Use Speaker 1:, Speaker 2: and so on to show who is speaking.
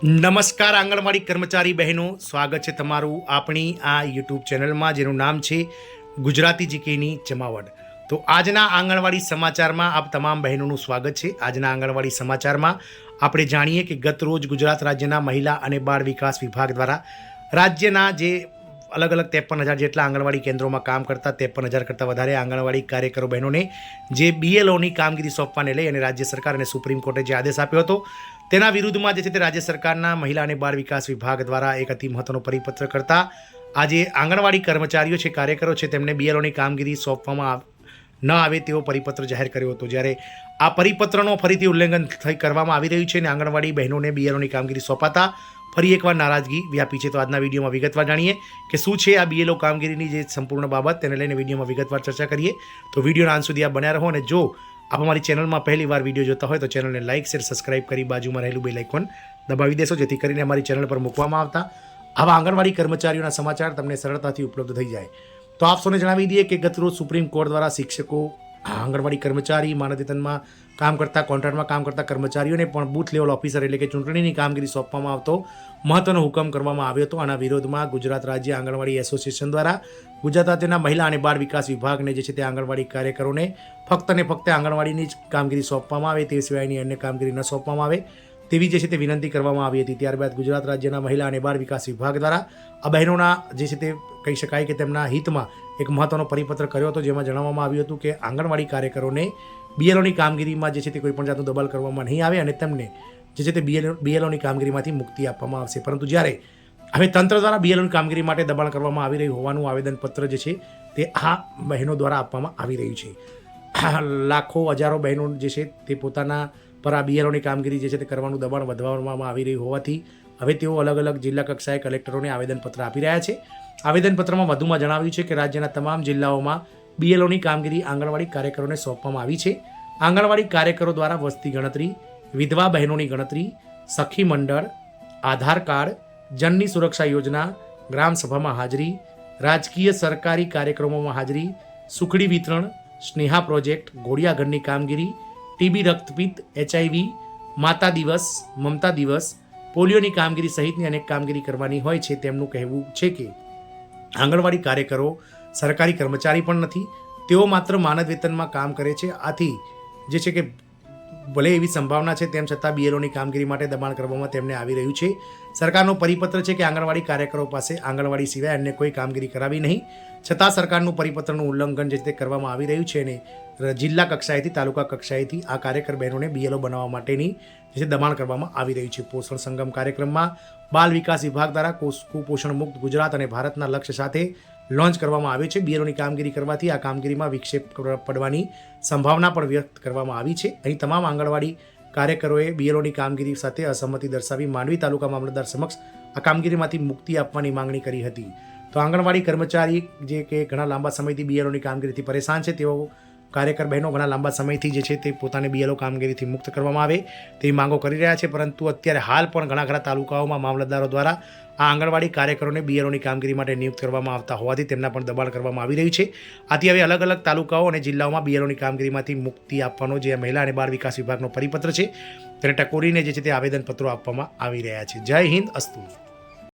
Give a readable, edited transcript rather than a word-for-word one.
Speaker 1: નમસ્કાર આંગણવાડી કર્મચારી બહેનો, સ્વાગત છે તમારું આપણી આ યુટ્યુબ ચેનલમાં જેનું નામ છે ગુજરાતી જીકેની જમાવટ। તો આજના આંગણવાડી સમાચારમાં આપ તમામ બહેનોનું સ્વાગત છે। આજના આંગણવાડી સમાચારમાં આપણે જાણીએ કે ગત રોજ ગુજરાત રાજ્યના મહિલા અને બાળ વિકાસ વિભાગ દ્વારા રાજ્યના જે અલગ અલગ 53,000 જેટલા આંગણવાડી કેન્દ્રોમાં કામ કરતા 53,000 કરતાં વધારે આંગણવાડી કાર્યકરો બહેનોને જે બીએલઓની કામગીરી સોંપવાને લઈ અને રાજ્ય સરકાર અને સુપ્રીમ કોર્ટે જે આદેશ આપ્યો હતો તેના વિરુદ્ધમાં જે છે તે રાજ્ય સરકારના મહિલા અને બાળ વિકાસ વિભાગ દ્વારા એક અતિ મહત્વનો પરિપત્ર કરતા આજે આંગણવાડી કર્મચારીઓ છે, કાર્યકરો છે, તેમને બીએલઓની કામગીરી સોંપવામાં ન આવે તેવો પરિપત્ર જાહેર કર્યો હતો। જ્યારે આ પરિપત્રનો ફરીથી ઉલ્લંઘન કરવામાં આવી રહ્યું છે અને આંગણવાડી બહેનોને બીએલઓની કામગીરી સોંપાતા ફરી એકવાર નારાજગી વ્યાપી છે। તો આજના વિડીયોમાં વિગતવાર જાણીએ કે શું છે આ બીએલઓ કામગીરીની જે સંપૂર્ણ બાબત, તેને લઈને વિડીયોમાં વિગતવાર ચર્ચા કરીએ। તો વિડીયોના અંત સુધી આપ બન્યા રહો અને જો આપ અમારી ચેનલમાં પહેલી વાર વિડીયો જોતા હોય તો ચેનલને લાઇક, શેર, સબસ્ક્રાઇબ કરી બાજુમાં રહેલું બેલ આઇકોન દબાવી દેશો, જેથી કરીને અમારી ચેનલ પર મૂકવામાં આવતા આવા આંગણવાડી કર્મચારીઓના સમાચાર તમને સરળતાથી ઉપલબ્ધ થઈ જાય। તો આપ સૌને જણાવી દઈએ કે ગત રોજ સુપ્રીમ કોર્ટ દ્વારા શિક્ષકો, આંગણવાડી કર્મચારી, માનવવેતનમાં કામ કરતા, કોન્ટ્રાક્ટમાં કામ કરતા કર્મચારીઓને પણ બૂથ લેવલ ઓફિસર એટલે કે ચૂંટણીની કામગીરી સોંપવામાં આવતો મહત્વનો હુકમ કરવામાં આવ્યો હતો। આના વિરોધમાં ગુજરાત રાજ્ય આંગણવાડી એસોસિએશન દ્વારા ગુજરાત રાજ્યના મહિલા અને બાળ વિકાસ વિભાગને જે છે તે આંગણવાડી કાર્યકરોને ફક્ત ને ફક્ત આંગણવાડીની જ કામગીરી સોંપવામાં આવે, તે સિવાયની અન્ય કામગીરી ન સોંપવામાં આવે તેવી જે છે તે વિનંતી કરવામાં આવી હતી। ત્યારબાદ ગુજરાત રાજ્યના મહિલા અને બાળ વિકાસ વિભાગ દ્વારા આ બહેનોના જે છે તે કહી શકાય કે તેમના હિતમાં એક મહત્વનો પરિપત્ર કર્યો હતો, જેમાં જણાવવામાં આવ્યું હતું કે આંગણવાડી કાર્યકરોને બીએલઓની કામગીરીમાં જે છે તે કોઈપણ જાતનું દબાણ કરવામાં નહીં આવે અને તેમને જે છે તે બીએલઓની કામગીરીમાંથી મુક્તિ આપવામાં આવશે। પરંતુ જ્યારે હવે તંત્ર દ્વારા બીએલઓની કામગીરી માટે દબાણ કરવામાં આવી રહ્યું હોવાનું આવેદનપત્ર જે છે તે આ બહેનો દ્વારા આપવામાં આવી રહ્યું છે। લાખો હજારો બહેનો જે છે તે પોતાના પર આ બીએલઓની કામગીરી જે છે તે કરવાનું દબાણ વધારવામાં આવી રહ્યું હોવાથી હવે તેઓ અલગ અલગ જિલ્લા કક્ષાએ કલેક્ટરોને આવેદનપત્ર આપી રહ્યા છે। આવેદનપત્રમાં વધુમાં જણાવ્યું છે કે રાજ્યના તમામ જિલ્લાઓમાં બીએલઓની કામગીરી આંગણવાડી કાર્યકરોને સોંપવામાં આવી છે। આંગણવાડી કાર્યકરો દ્વારા વસ્તી ગણતરી, વિધવા બહેનોની ગણતરી, સખી મંડળ, આધાર કાર્ડ, જનની સુરક્ષા યોજના, ગ્રામ સભામાં હાજરી, રાજકીય સરકારી કાર્યક્રમોમાં હાજરી, સુખડી વિતરણ, સ્નેહા પ્રોજેક્ટ, ઘોડિયા ઘરની કામગીરી, ટીબી, રક્તપિત્ત, એચઆઈવી, માતા દિવસ, મમતા દિવસ, પોલિયોની કામગીરી સહિતની અનેક કામગીરી કરવાની હોય છે। તેમનું કહેવું છે કે આંગણવાડી કાર્યકરો સરકારી કર્મચારી પણ નથી, તેઓ માત્ર માનદ વેતનમાં કામ કરે છે। આથી જે છે કે ભલે એવી સંભાવના છે તેમ છતાં બીએલઓની કામગીરી માટે દબાણ કરવામાં તેમને આવી રહ્યું છે। સરકારનો પરિપત્ર છે કે આંગણવાડી કાર્યકરો પાસે આંગણવાડી સિવાય અન્ય કોઈ કામગીરી કરાવી નહીં, છતાં સરકારનું પરિપત્રનું ઉલ્લંઘન જે તે કરવામાં આવી રહ્યું છે અને જિલ્લા કક્ષાએથી, તાલુકા કક્ષાએથી આ કાર્યકર બહેનોને બીએલઓ બનાવવા માટેની જે દબાણ કરવામાં આવી રહ્યું છે। પોષણ સંગમ કાર્યક્રમમાં બાલ વિકાસ વિભાગ દ્વારા કુપોષણ મુક્ત ગુજરાત અને ભારતના લક્ષ્ય સાથે લોન્ચ કરવામાં આવ્યો છે। બીએલઓની કામગીરી કરવાથી આ કામગીરીમાં વિક્ષેપ પડવાની સંભાવના પણ વ્યક્ત કરવામાં આવી છે। અહીં તમામ આંગણવાડી કાર્યકરોએ બીએલઓની કામગીરી સાથે અસંમતિ દર્શાવી માંડવી તાલુકા મામલતદાર સમક્ષ આ કામગીરીમાંથી મુક્તિ આપવાની માંગણી કરી હતી। તો આંગણવાડી કર્મચારી જે કે ઘણા લાંબા સમયથી બીએલઓની કામગીરીથી પરેશાન છે, તેઓ કાર્યકર બહેનો ઘણા લાંબા સમયથી જે છે તે પોતાને બીએલઓ કામગીરીથી મુક્ત કરવામાં આવે તેવી માંગો કરી રહ્યા છે। પરંતુ અત્યારે હાલ પણ ઘણા ખરા તાલુકાઓમાં મામલતદારો દ્વારા આ આંગણવાડી કાર્યકરોને બીએલઓની કામગીરી માટે નિયુક્ત કરવામાં આવતા હોવાથી તેમના પણ દબાણ કરવામાં આવી રહ્યું છે। આથી હવે અલગ અલગ તાલુકાઓ અને જિલ્લાઓમાં બીએલઓની કામગીરીમાંથી મુક્તિ આપવાનો જે મહિલા અને બાળ વિકાસ વિભાગનો પરિપત્ર છે તેને ટકોરીને જે છે તે આવેદનપત્રો આપવામાં આવી રહ્યા છે। જય હિન્દ, અસ્તુ।